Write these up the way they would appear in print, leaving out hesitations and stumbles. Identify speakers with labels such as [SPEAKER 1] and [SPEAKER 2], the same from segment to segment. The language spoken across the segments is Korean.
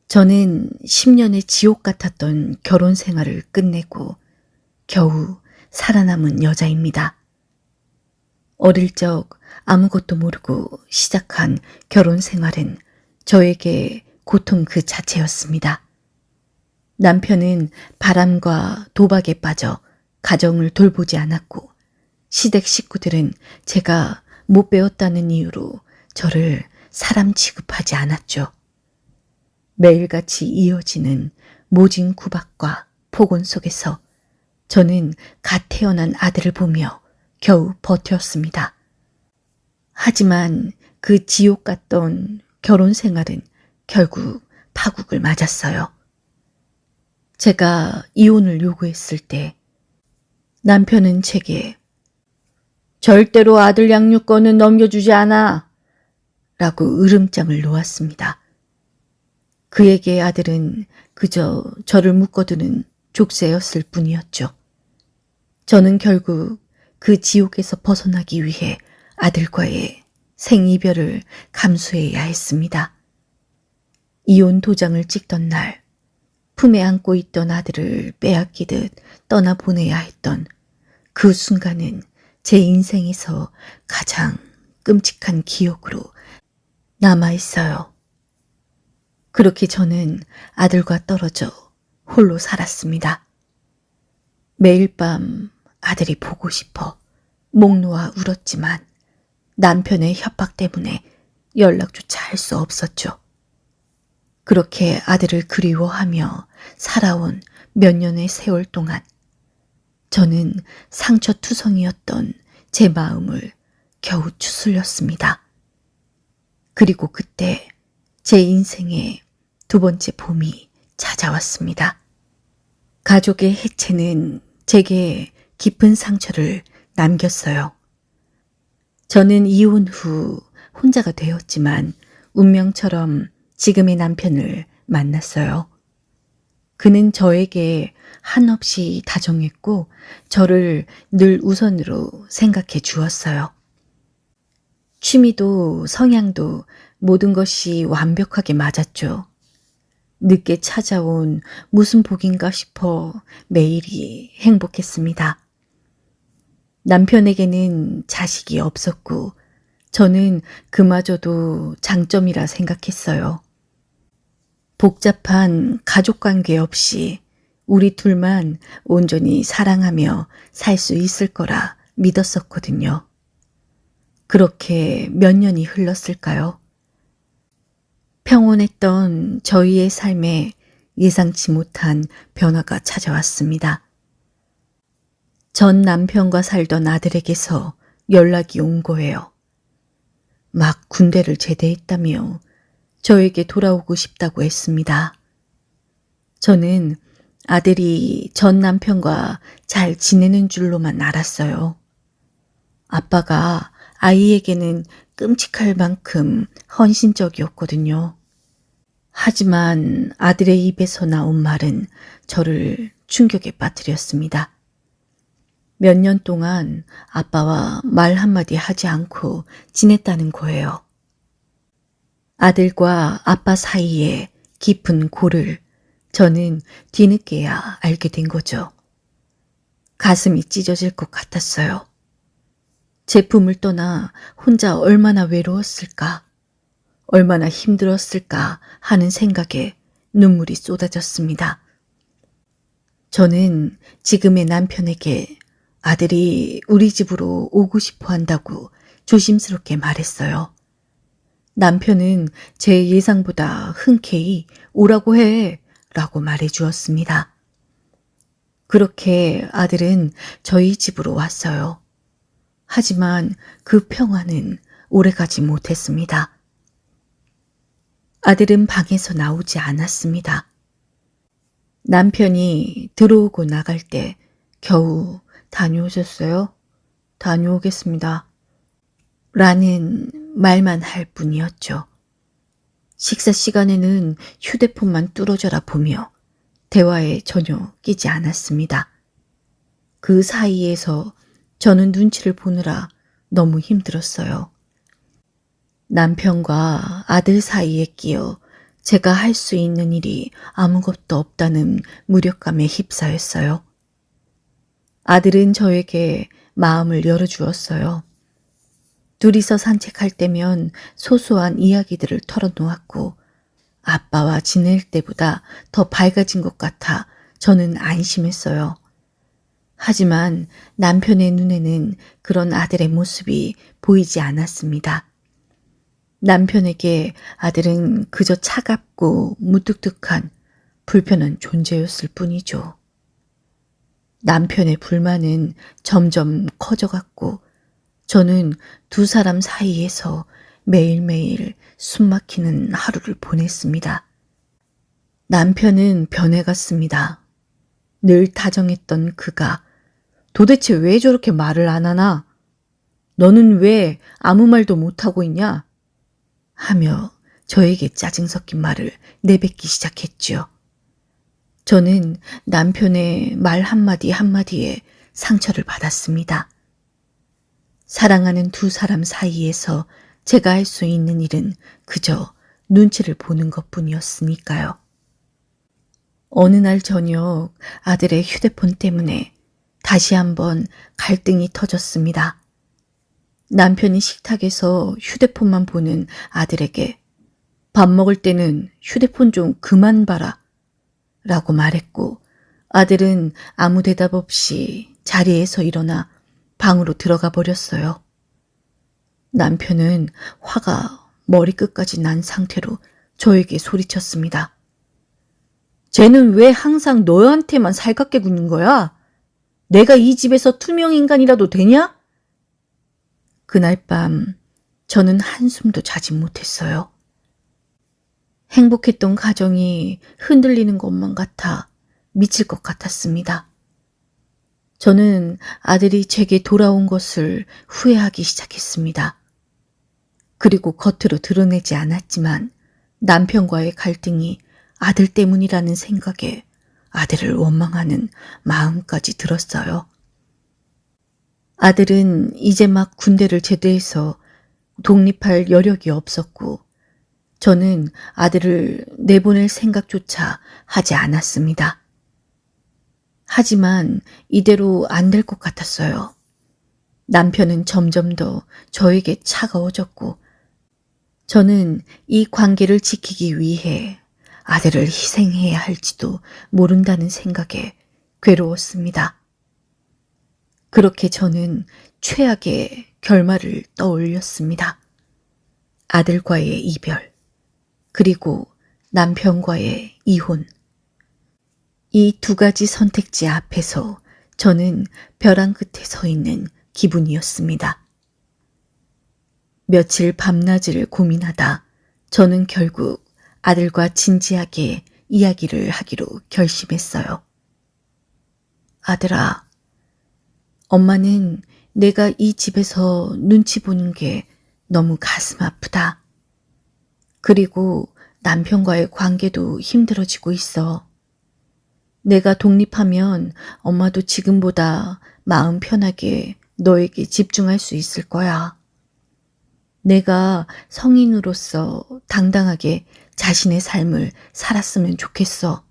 [SPEAKER 1] 저는 10년의 지옥 같았던 결혼 생활을 끝내고 겨우 살아남은 여자입니다. 어릴 적 아무것도 모르고 시작한 결혼 생활은 저에게 고통 그 자체였습니다. 남편은 바람과 도박에 빠져 가정을 돌보지 않았고 시댁 식구들은 제가 못 배웠다는 이유로 저를 사람 취급하지 않았죠. 매일같이 이어지는 모진 구박과 폭언 속에서 저는 갓 태어난 아들을 보며 겨우 버텼습니다. 하지만 그 지옥 같던 결혼 생활은 결국 파국을 맞았어요. 제가 이혼을 요구했을 때 남편은 제게 절대로 아들 양육권은 넘겨주지 않아 라고 으름장을 놓았습니다. 그에게 아들은 그저 저를 묶어두는 족쇄였을 뿐이었죠. 저는 결국 그 지옥에서 벗어나기 위해 아들과의 생이별을 감수해야 했습니다. 이혼 도장을 찍던 날, 품에 안고 있던 아들을 빼앗기듯 떠나보내야 했던 그 순간은 제 인생에서 가장 끔찍한 기억으로 남아있어요. 그렇게 저는 아들과 떨어져 홀로 살았습니다. 매일 밤 아들이 보고 싶어 목 놓아 울었지만 남편의 협박 때문에 연락조차 할 수 없었죠. 그렇게 아들을 그리워하며 살아온 몇 년의 세월 동안 저는 상처투성이었던 제 마음을 겨우 추스렸습니다. 그리고 그때 제 인생의 두 번째 봄이 찾아왔습니다. 가족의 해체는 제게 깊은 상처를 남겼어요. 저는 이혼 후 혼자가 되었지만 운명처럼 지금의 남편을 만났어요. 그는 저에게 한없이 다정했고 저를 늘 우선으로 생각해 주었어요. 취미도 성향도 모든 것이 완벽하게 맞았죠. 늦게 찾아온 무슨 복인가 싶어 매일이 행복했습니다. 남편에게는 자식이 없었고 저는 그마저도 장점이라 생각했어요. 복잡한 가족관계 없이 우리 둘만 온전히 사랑하며 살 수 있을 거라 믿었었거든요. 그렇게 몇 년이 흘렀을까요? 평온했던 저희의 삶에 예상치 못한 변화가 찾아왔습니다. 전 남편과 살던 아들에게서 연락이 온 거예요. 막 군대를 제대했다며 저에게 돌아오고 싶다고 했습니다. 저는 아들이 전 남편과 잘 지내는 줄로만 알았어요. 아빠가 아이에게는 끔찍할 만큼 헌신적이었거든요. 하지만 아들의 입에서 나온 말은 저를 충격에 빠뜨렸습니다. 몇 년 동안 아빠와 말 한마디 하지 않고 지냈다는 거예요. 아들과 아빠 사이에 깊은 골을 저는 뒤늦게야 알게 된 거죠. 가슴이 찢어질 것 같았어요. 제품을 떠나 혼자 얼마나 외로웠을까, 얼마나 힘들었을까 하는 생각에 눈물이 쏟아졌습니다. 저는 지금의 남편에게 아들이 우리 집으로 오고 싶어 한다고 조심스럽게 말했어요. 남편은 제 예상보다 흔쾌히 오라고 해 라고 말해 주었습니다. 그렇게 아들은 저희 집으로 왔어요. 하지만 그 평화는 오래가지 못했습니다. 아들은 방에서 나오지 않았습니다. 남편이 들어오고 나갈 때 겨우 다녀오셨어요? 다녀오겠습니다. 라는 말만 할 뿐이었죠. 식사 시간에는 휴대폰만 뚫어져라 보며 대화에 전혀 끼지 않았습니다. 그 사이에서 저는 눈치를 보느라 너무 힘들었어요. 남편과 아들 사이에 끼어 제가 할 수 있는 일이 아무것도 없다는 무력감에 휩싸였어요. 아들은 저에게 마음을 열어주었어요. 둘이서 산책할 때면 소소한 이야기들을 털어놓았고 아빠와 지낼 때보다 더 밝아진 것 같아 저는 안심했어요. 하지만 남편의 눈에는 그런 아들의 모습이 보이지 않았습니다. 남편에게 아들은 그저 차갑고 무뚝뚝한 불편한 존재였을 뿐이죠. 남편의 불만은 점점 커져갔고 저는 두 사람 사이에서 매일매일 숨막히는 하루를 보냈습니다. 남편은 변해갔습니다. 늘 다정했던 그가 도대체 왜 저렇게 말을 안 하나? 너는 왜 아무 말도 못하고 있냐? 하며 저에게 짜증 섞인 말을 내뱉기 시작했지요. 저는 남편의 말 한마디 한마디에 상처를 받았습니다. 사랑하는 두 사람 사이에서 제가 할 수 있는 일은 그저 눈치를 보는 것뿐이었으니까요. 어느 날 저녁 아들의 휴대폰 때문에 다시 한번 갈등이 터졌습니다. 남편이 식탁에서 휴대폰만 보는 아들에게 밥 먹을 때는 휴대폰 좀 그만 봐라 라고 말했고 아들은 아무 대답 없이 자리에서 일어나 방으로 들어가 버렸어요. 남편은 화가 머리끝까지 난 상태로 저에게 소리쳤습니다. 쟤는 왜 항상 너한테만 살갑게 굴는 거야? 내가 이 집에서 투명인간이라도 되냐? 그날 밤 저는 한숨도 자지 못했어요. 행복했던 가정이 흔들리는 것만 같아 미칠 것 같았습니다. 저는 아들이 제게 돌아온 것을 후회하기 시작했습니다. 그리고 겉으로 드러내지 않았지만 남편과의 갈등이 아들 때문이라는 생각에 아들을 원망하는 마음까지 들었어요. 아들은 이제 막 군대를 제대해서 독립할 여력이 없었고 저는 아들을 내보낼 생각조차 하지 않았습니다. 하지만 이대로 안 될 것 같았어요. 남편은 점점 더 저에게 차가워졌고 저는 이 관계를 지키기 위해 아들을 희생해야 할지도 모른다는 생각에 괴로웠습니다. 그렇게 저는 최악의 결말을 떠올렸습니다. 아들과의 이별, 그리고 남편과의 이혼. 이 두 가지 선택지 앞에서 저는 벼랑 끝에 서 있는 기분이었습니다. 며칠 밤낮을 고민하다 저는 결국 아들과 진지하게 이야기를 하기로 결심했어요. 아들아, 엄마는 내가 이 집에서 눈치 보는 게 너무 가슴 아프다. 그리고 남편과의 관계도 힘들어지고 있어. 내가 독립하면 엄마도 지금보다 마음 편하게 너에게 집중할 수 있을 거야. 내가 성인으로서 당당하게 자신의 삶을 살았으면 좋겠어.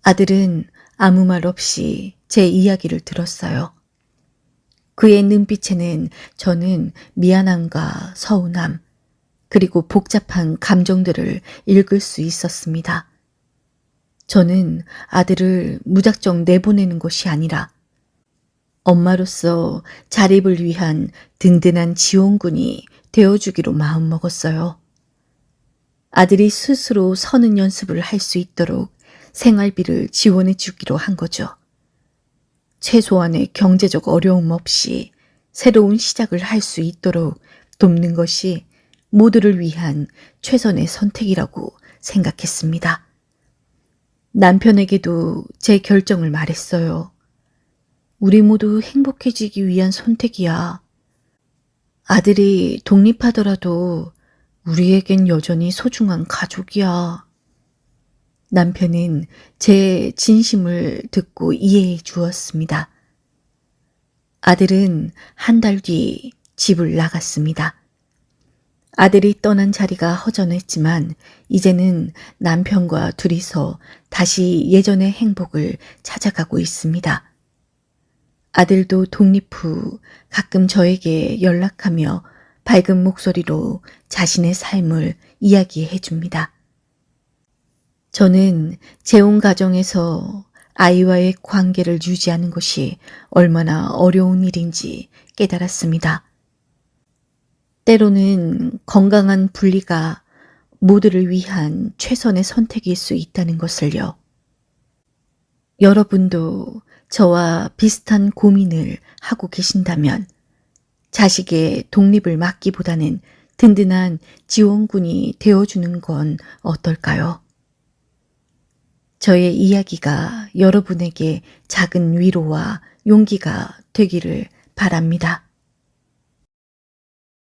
[SPEAKER 1] 아들은 아무 말 없이 제 이야기를 들었어요. 그의 눈빛에는 저는 미안함과 서운함, 그리고 복잡한 감정들을 읽을 수 있었습니다. 저는 아들을 무작정 내보내는 것이 아니라 엄마로서 자립을 위한 든든한 지원군이 되어주기로 마음먹었어요. 아들이 스스로 서는 연습을 할 수 있도록 생활비를 지원해 주기로 한 거죠. 최소한의 경제적 어려움 없이 새로운 시작을 할 수 있도록 돕는 것이 모두를 위한 최선의 선택이라고 생각했습니다. 남편에게도 제 결정을 말했어요. 우리 모두 행복해지기 위한 선택이야. 아들이 독립하더라도 우리에겐 여전히 소중한 가족이야. 남편은 제 진심을 듣고 이해해 주었습니다. 아들은 한 달 뒤 집을 나갔습니다. 아들이 떠난 자리가 허전했지만 이제는 남편과 둘이서 다시 예전의 행복을 찾아가고 있습니다. 아들도 독립 후 가끔 저에게 연락하며 밝은 목소리로 자신의 삶을 이야기해 줍니다. 저는 재혼 가정에서 아이와의 관계를 유지하는 것이 얼마나 어려운 일인지 깨달았습니다. 때로는 건강한 분리가 모두를 위한 최선의 선택일 수 있다는 것을요. 여러분도 저와 비슷한 고민을 하고 계신다면 자식의 독립을 막기보다는 든든한 지원군이 되어주는 건 어떨까요? 저의 이야기가 여러분에게 작은 위로와 용기가 되기를 바랍니다.